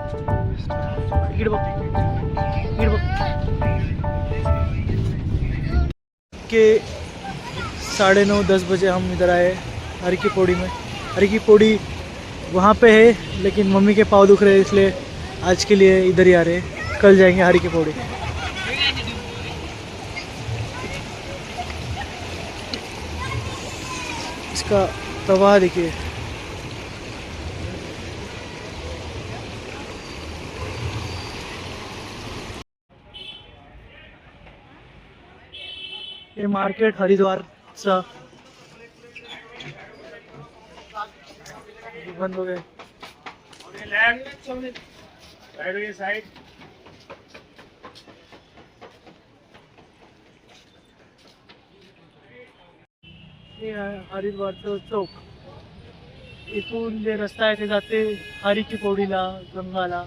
इकडे बघ, इकडे बघ के 9:30-10 बजे हम इधर आए हरी की पौड़ी में। हरी की पौड़ी वहाँ पे है लेकिन मम्मी के पाँव दुख रहे हैं इसलिए आज के लिए इधर ही आ रहे हैं। कल जाएंगे हरी की पौड़ी। इसका प्रवाह देखिए। ये मार्केट हरिद्वार सा बंद हो गए। हे आहे हरिद्वारचं चौक। इथून जे रस्ता आहे ते जाते हरी की पौडीला, गंगाला।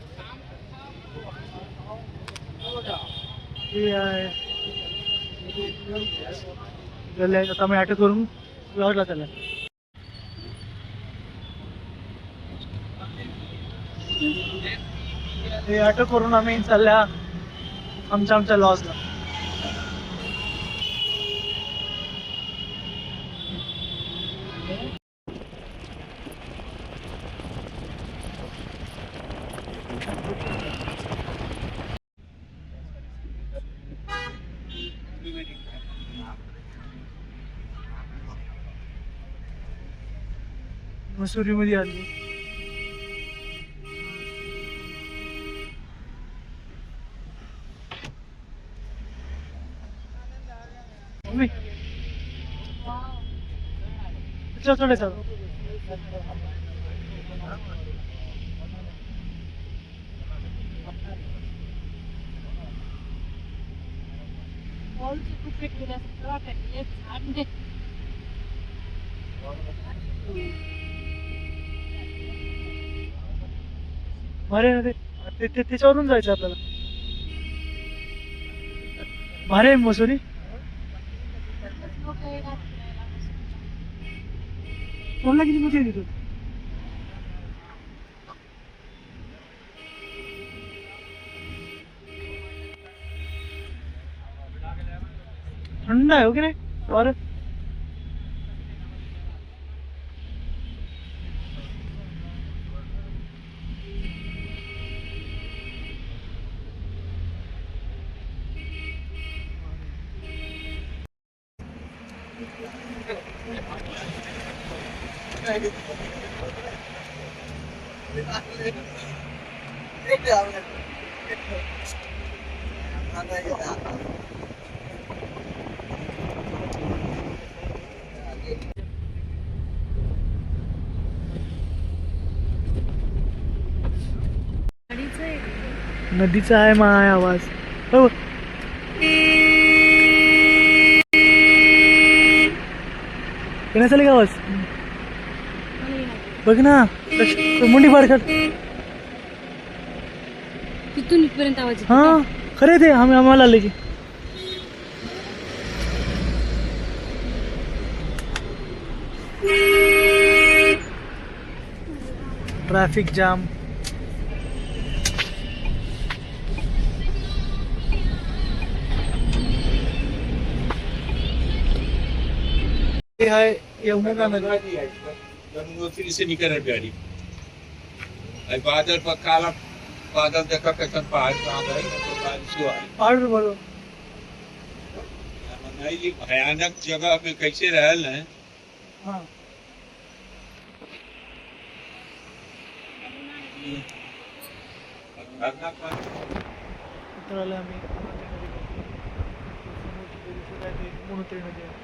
हे आहे गल्ल्या। आता मी ऑटो करून लॉजला चालला। हे ऑटो करून आम्ही चालल्या आमच्या लॉजला। मसुरी मध्ये आली। चल चल भारे ना ते त्याच्यावरून जायचं आपल्याला। भारे मसुरी कोणला किती मजा येते। ठंड आहे हो की नाही वारं। नदीचा आहे माय आवाज। हो चालेल आवाज बघ ना। मुंडी पार कर तिथून इथपर्यंत आवाज येतो। हाँ खरे ते आम्हाला आले की ट्रॅफिक जाम। ये है यमुना नदी। गंगोत्री से निकल रही गाड़ी। बादल पर काला बादल देखा कैसा पहाड़ कहाँ गए तो बारिश हुआ। पहाड़ बड़ो ये भयानक जगह में कैसे रहल है। हाँ उतरायला आम्ही मोनोत्री नदी आहे।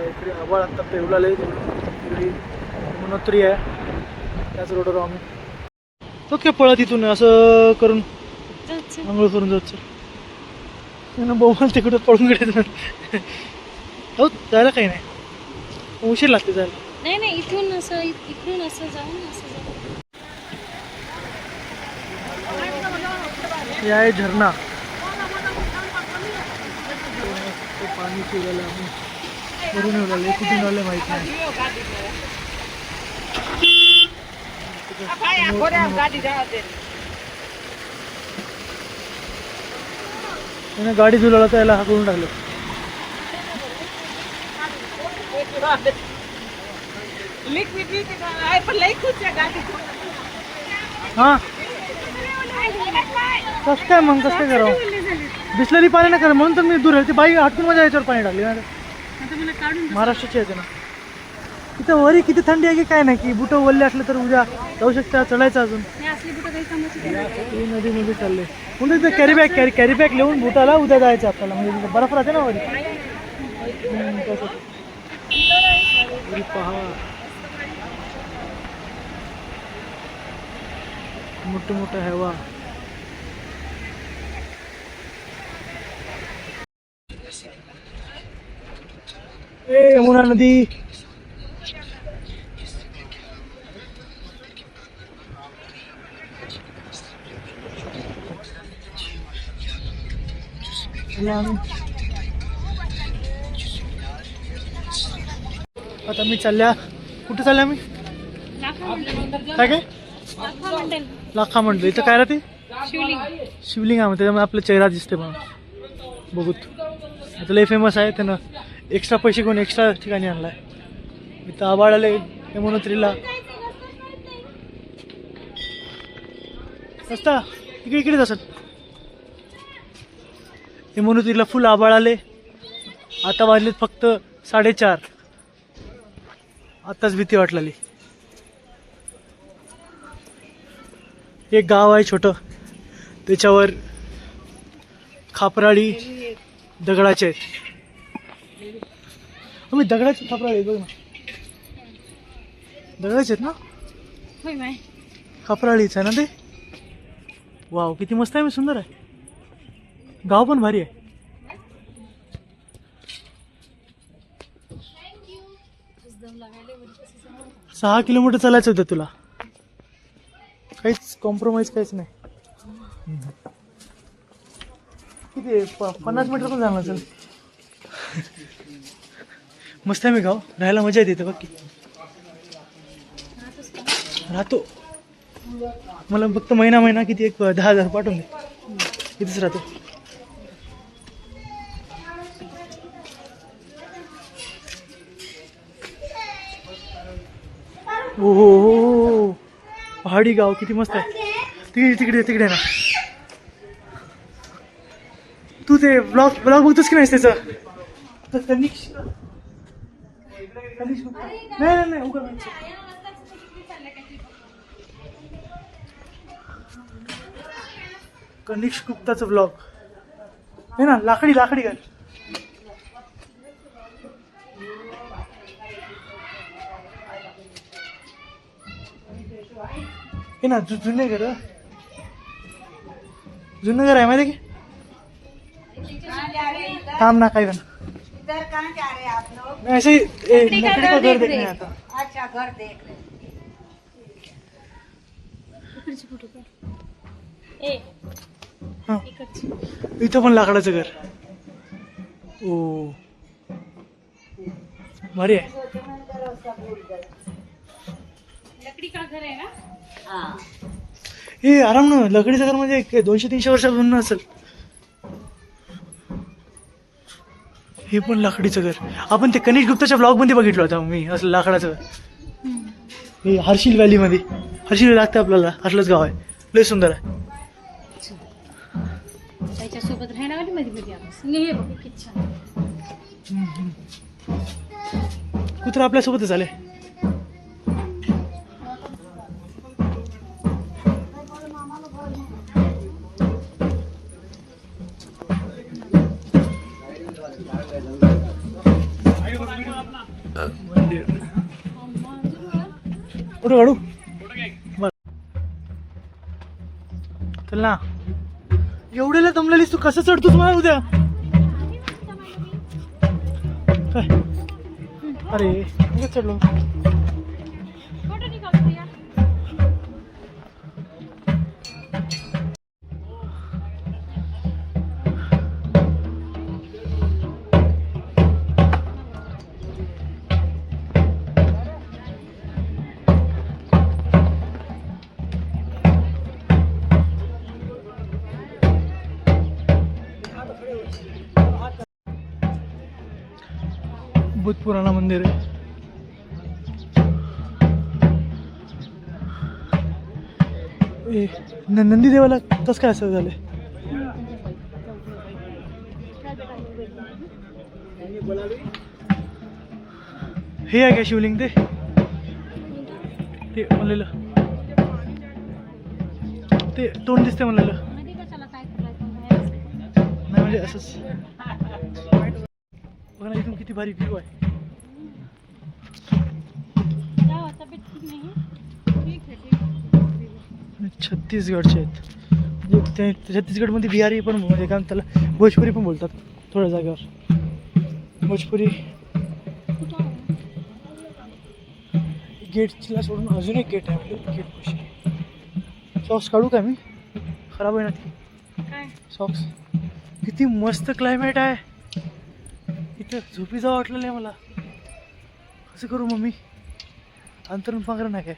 इकडे आभाळ आता पेवलाले इकडे मोनोत्री आहे त्याच रोडवर आम्ही तो काय पळत इथून असं करून आंघोळ करून जायचं। त्यांना बोमाल तिकडं पळून गेले हो जायला काही नाही उशीर लागते जायला। नाही नाही इथून असं इकडून असं जाऊन असं जाऊन। हे आहे झरणा। पाणी फिरायला आम्ही वरून येऊन आले, कुठून आले माहित नाही. त्याने गाडी धुलाला त्याला हाकलून टाकलं. हा कसं काय मग, कसं काय करावं? बिसलरी पाणी नाही करा म्हणून तर मी दूर आहे. ती बाई हटकून माझ्या याच्यावर पाणी टाकली ना. महाराष्ट्राची आहे ना. तिथं वरी किती थंडी आहे की काय नाही, की बुटं वल्ले असले तर उद्या जाऊ शकता, चढायचं अजून. नदीमध्ये चालले म्हणजे तिथे कॅरी बॅग लिहून बुटाला उद्या जायचं आपल्याला, म्हणजे तिथे बर्फ राहते ना वरी. पहा मोठं मोठं हवा. यमुना नदी. आता मी चालल्या, कुठे चालल्या मी काय काय लाखा म्हटलं. इथं काय राहते? शिवलिंग आहे, त्याच्यामुळे आपला चेहरा दिसते. पण बघूत आता लय फेमस आहे, त्यानं एक्स्ट्रा पैसे कोण एक्स्ट्रा ठिकाणी आणलाय. इथं आबाळ आले यमुनोत्रीला. असता इकडेच असत. यमुनोत्रीला फुल आबाळ आले. आता वाजलेत फक्त 4:30. आताच भीती वाटलेली. एक गाव आहे छोटं, त्याच्यावर खापराळी दगडाचे आहेत. मी दगडाचे खापराळी बघ ना, दगडाचे आहेत ना. खापराळीच आहे ना ते. वाव किती मस्त आहे, मी सुंदर आहे. गाव पण भारी आहे. सहा किलोमीटर चालायचं होतं तुला, काहीच कॉम्प्रोमाइज काहीच नाही. किती 50 मीटर पण जाणार चल. मस्त आहे मी गाव, राहायला मजा येते बघ. राहतो मला फक्त महिना किती एक 10,000 पाठवून दे, कितीच राहतो. हो पहाडी गाव किती मस्त आहे. तिकडे ना. तू ते ब्लॉग बघतोस की नाही त्याचं? नाही उगा कनिष्क गुप्ताचं ब्लॉग आहे ना. लाकडी घर हे ना. जुने घर आहे माहिती की. थांब ना काही इधर कहाँ जा रहे हैं आप लोग? ऐसे ही लकड़ी का घर देखने आता. अच्छा घर देख रहे हैं. हा इथं पण लाकडाचं घर. ओ भारी आहे. लकड़ी का घर है ना. हाँ हे आराम ना. लकडीचं घर म्हणजे 200-300 वर्षात जुनं असेल. हे पण लाकडीचं घर. आपण ते कनिष्क गुप्ताच्या ब्लॉग मध्ये बघितलं होतं मी, असं लाकडाचं घर. हे हर्षिल व्हॅली मध्ये. हर्षिल लागतं आपल्याला, असलंच गाव आहे. लय सुंदर आहे. त्याच्यासोबत राहण्यावाली मध्ये हे बघ किती छान. कुत्रा आपल्यासोबतच आले. कुठं काढू चल ना. एवढ्याला दमलेलीस तू, कसं चढतोस मला उद्या काय? अरे चढलो. फोटो निकाल यार. भूतपुराणा मंदिर आहे. नंदी देवाला कसं काय असं झालंय? हे आहे का शिवलिंग? ते म्हणलेलं ते तोंड दिसते म्हणलेलं माहिती का त्याला काय करायचं? नाही, म्हणजे असंच बघा ना, इथून किती भारी व्ह्यू आहे. काय तब्येत ठीक नाही आहे? ठीक आहे, ठीक आहे. छत्तीसगडचे आहेत. म्हणजे ते छत्तीसगडमध्ये बिहारी पण म्हणजे काय त्याला भोजपुरी पण बोलतात थोड्या जागेवर. भोजपुरी कुठं आहे? गेटला सोडून अजून एक गेट आहे. गेट कशी सॉक्स काढू का मी? खराब आहे ना ती काय सॉक्स. किती मस्त क्लायमेट आहे इथं. झोपी जावं वाटलं नाही मला. कसं करू मम्मी? अंतरण पांघरण नाही काय?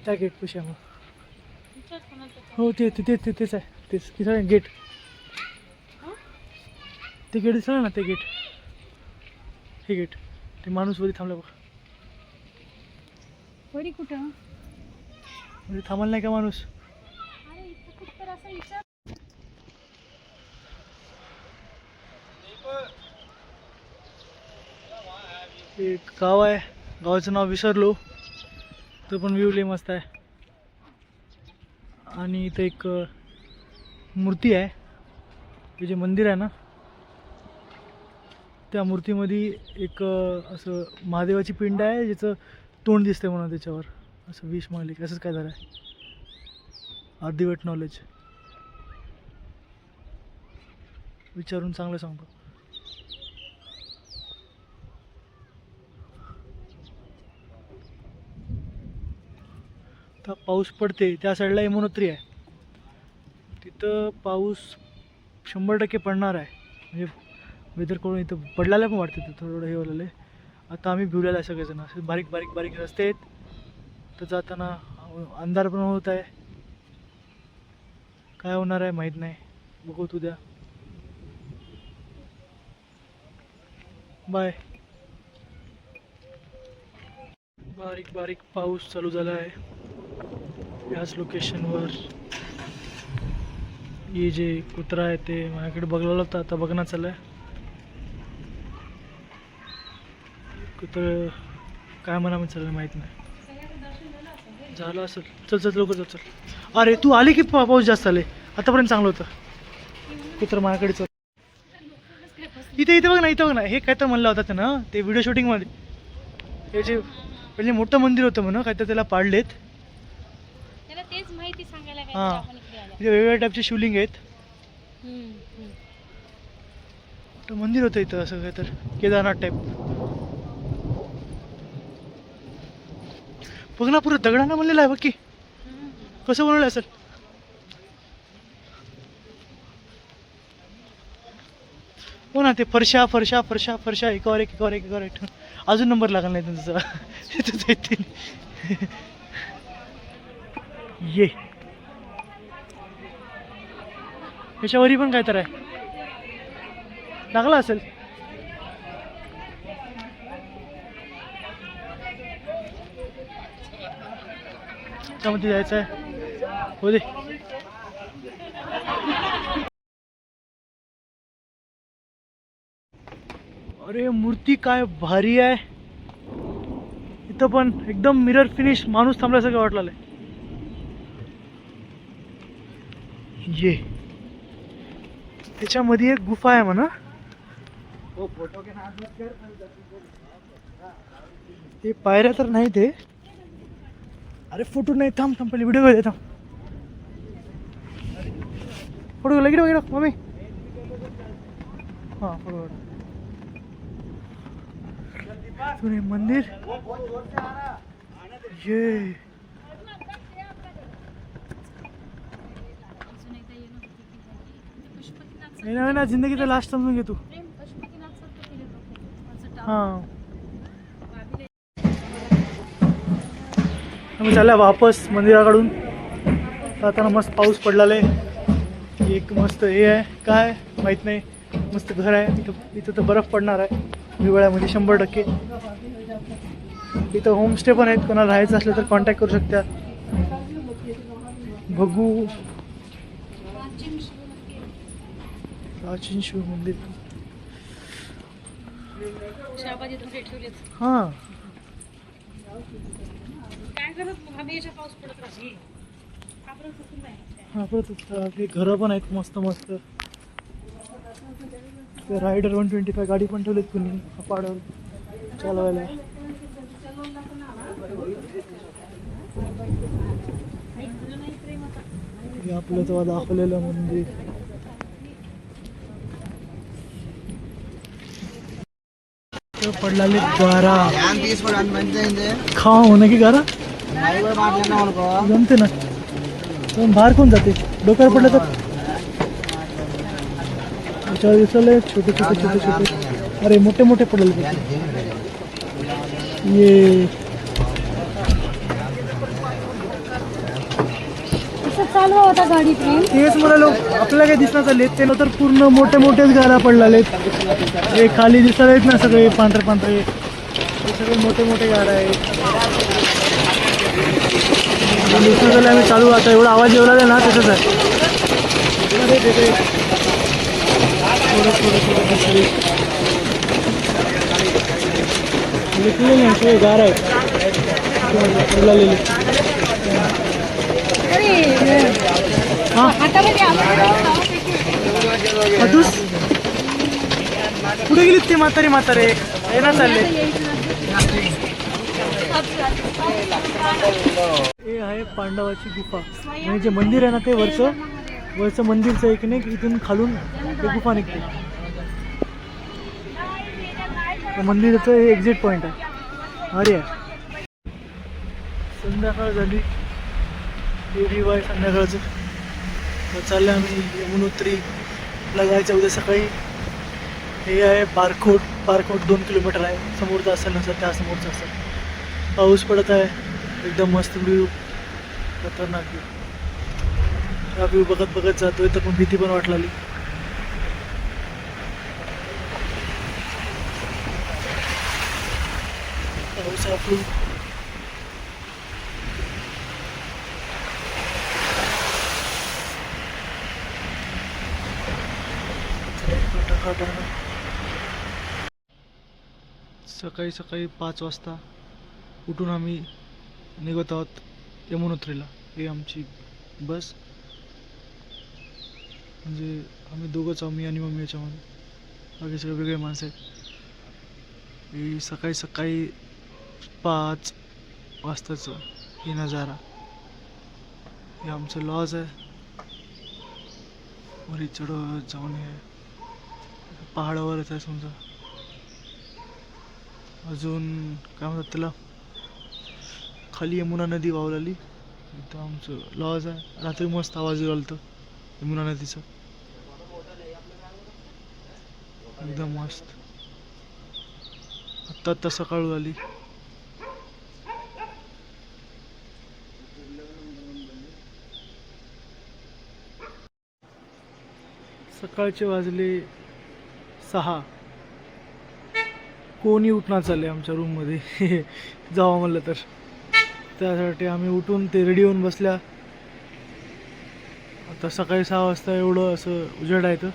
त्या गेट कशी आहे मग? विचार कोणाचं? हो तेच आहे. तेच किती गेट. ते गेट दिसलं ना, ते गेट. हे गेट. ते माणूस वरी थांबलं बघ. वरी कुठं? म्हणजे थांबलं नाही का माणूस? अरे इथं कुठं तर असं विचार. एक गाव आहे, गावाचं नाव विसरलो. तो पण व्ह्यू लय मस्त आहे. आणि इथं एक मूर्ती आहे. हे जे मंदिर आहे ना, त्या मूर्तीमध्ये एक असं महादेवाची पिंड आहे ज्याचं तोंड दिसते म्हणून त्याच्यावर. असं विष मालिक असंच काय झालं आहे. अर्धवट नॉलेज विचारून चांगलं सांगतो. तर पाऊस पडते त्या साईडला यमुनोत्री आहे. तिथं पाऊस 100% पडणार आहे. म्हणजे वेदर करून इथं पडलेलं पण वाटतं. तिथं थोडं हे होलेलं आहे. आता आम्ही भिवलेलं आहे सगळेजण. असे बारीक बारीक बारीक रस्ते आहेत. तर जाताना अंधार पण होत आहे. काय होणार आहे माहीत नाही. बघू उद्या. बाय. बारीक बारीक पाऊस चालू झाला आहे याच लोकेशनवर. हे जे कुत्रा आहे ते माझ्याकडे बघलं होतं. आता बघणं चाललं आहे. कुत्रं काय म्हणा चाललं माहीत नाही. झालं असेल. चल चल लवकर चल चल. अरे तू आली की पाऊस जास्त आले. आतापर्यंत चांगलं होतं. कुत्रं माझ्याकडे चल. इथे बघ ना, इथं बघ ना. हे काय तर म्हणलं होता त्यानं ते व्हिडिओ शूटिंगमध्ये. हे जे पहिले मोठं मंदिर होतं म्हणून काय तर त्याला पाडलेत. त्याला तेच माहिती सांगायला काय हां. आपण इकडे आलो. इथे वेगवेगळ्या टाईपचे शिवलिंग आहेत. मोठं मंदिर होतं इथं असं काय तर केदारनाथ टाईप. बघ ना, पुरं दगडानं बनलेलं आहे. बघ की कसं बनवलं असेल. हो ना, ते फरशा फरशा फरशा फरशा एकावर एक एकावर एक एकावर एक. अजून नंबर लागला नाही त्यांचा. ये ह्याच्यावरही पण काय तर आहे. लागला असेल. त्यामध्ये जायचं आहे. हो दे. अरे मूर्ती काय भारी आहे. इथं पण एकदम मिरर फिनिश. माणूस थांबल्यासारखं वाटलं. ये त्याच्यामध्ये एक गुफा आहे म्हणा. ते पायऱ्या तर नाही ते. अरे फोटो नाही. थांब थांब पहिले व्हिडिओ घे. थांब फोटो लगेच वगैरे मम्मी. हां फोटो. मंदिर ये अजून एकदा येणं होतं की पशुपतीनाथ नाही ना, जिंदगीचा लास्ट समजून घे तू. प्रेम पशुपतीनाथ सारखं केलं होतं. असं टाक. हां. आम्ही चालला वापस मंदिराकडून. जाताना मस्त पाऊस पडलेला आहे. एक मस्त हे आहे काय माहीत नाही, मस्त घर आहे इथं. इथं तर बर्फ पडणार आहे हिवाळ्यामध्ये 100%. इथं होमस्टे पण आहेत, कोणाला राहायचं असलं तर कॉन्टॅक्ट करू शकता. बघू प्राचीन शिव मंदिर. शाबाजी धुरे ठेवलेत. हां काय करत मग आम्ही याच्या पाऊस पडत राहते. कापरं सुकून नाही. हां परत हे घरं पण आहेत मस्त मस्त. रायडर 125 गाडी पण ठेवलीत कुणी पाडावर चालवायला. हे आपलं तेव्हा दाखवलेलं मंदिर. पडलाले गारा खावा होणं की गारा जमते ना. पण बाहेर कोण जाते डोक्यावर पडलं तर. त्याच्यावर दिसले छोटे छोटे छोटे छोटे. अरे मोठे मोठे पडले ये. कसं चालवा होता गाडी ट्रेन. तेच म्हणालो आपल्याला काही दिसणार चालले ते तर पूर्ण मोठे मोठेच गारा पडलेले. हे खाली दिसत आहेत ना सगळे पांढरे पांढरे, हे सगळे मोठे मोठे गारा आहेत. दिसणार झाले आम्ही चालू. आता एवढा आवाज एवढा आहे ना त्याचाच आहे. थोडं थोडं थोडं दिसले लिखले नाही सगळे गार आहेत पडलेले. हां अदूस कुठे गेलीत ते म्हातारे हे ना चालले. हे आहे पांडवाची गुफा. म्हणजे जे मंदिर आहे ना ते वरचं मंदिरचं एक नाही, इथून खालून ते गुफा निघते. मंदिराचं हे एक्झिट पॉईंट आहे. अरे संध्याकाळ झाली, देवी आहे संध्याकाळचं. तर चाललं आम्ही यमुनोत्रीला जायचं उद्या सकाळी. हे आहे बारकोट 2 किलोमीटर आहे. समोरचं असेल नसेल त्या समोरचं असेल. पाऊस पडत आहे एकदम मस्त व्ह्यू, खतरनाक व्ह्यू. हा व्ह्यू बघत बघत जातोय तर पण भीती पण वाटली. पाऊस आपली सकाळी सकाळी 5 वाजता उठून आम्ही निघत आहोत यमुनोत्रीला. ही आमची बस. म्हणजे आम्ही दोघंच आहोत, मी आणि मम्मी याच्यामध्ये. बाकी सगळे वेगळे माणसं आहेत. ही सकाळी सकाळी 5 वाजताचं ही नजारा. हे आमचं लॉज आहे. वरी चढत जाऊन हे पहाडावरच आहे समजा. अजून काय म्हणतात त्याला, खाली यमुना नदी वावलेली. इथं आमचं लॉज आहे. रात्री मस्त आवाज येऊ लागतं यमुना नदीचा, एकदम मस्त. आत्ता सकाळ झाली. सकाळचे वाजले 6. कोणी उठणार चालले आमच्या रूममध्ये जावं म्हणलं तर. त्यासाठी आम्ही उठून ते रेडी होऊन बसल्या. आता सकाळी 6 वाजता एवढं असं उजेड आहे तर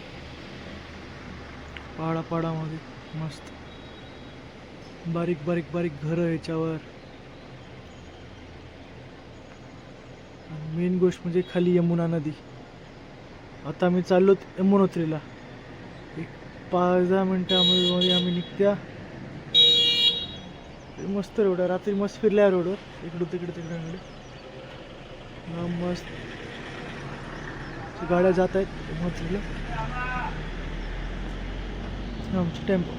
पाडामध्ये मस्त बारीक बारीक बारीक घरं ह्याच्यावर. मेन गोष्ट म्हणजे खाली यमुना नदी. आता आम्ही चाललो यमुनोत्रीला. एक 5-10 मिनटामध्ये आम्ही निघत्या. मस्त रोड आहे. रात्री मस्त फिरल्या रोडवर इकडं तिकडे मस्त गाड्या जात आहेत यमुनोत्रीला. आमची टेम्पो